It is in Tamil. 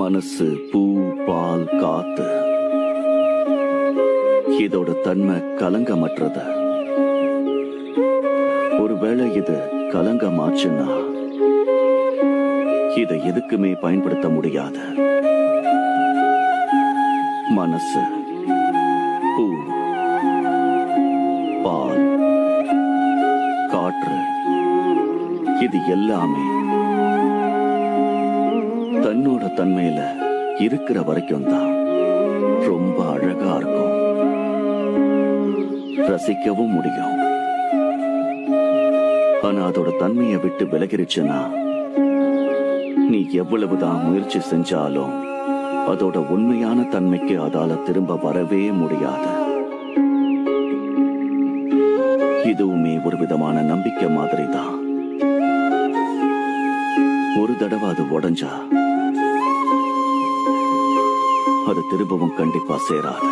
மனசு, பூ, பால், காத்து, இதோட தன்மை கலங்கமற்றது. ஒருவேளை இது கலங்கமாச்சுன்னா இதை எதுக்குமே பயன்படுத்த முடியாது. மனசு, பூ, பால், காற்று, இது எல்லாமே தன்னோட தன்மையில இருக்கிற வரைக்கும் தான் ரொம்ப அழகா இருக்கும், ரசிக்கவும் முடியும். ஆனா அதோட தன்மையை விட்டு விலகிருச்சுன்னா நீ எவ்வளவுதான் முயற்சி செஞ்சாலும் அதோட உண்மையான தன்மைக்கு அதால திரும்ப வரவே முடியாது. இதுவுமே ஒரு விதமான நம்பிக்கை மாதிரி தான். ஒரு தடவை அது உடைஞ்சா அது திரும்பவும் கண்டிப்பா சேராது.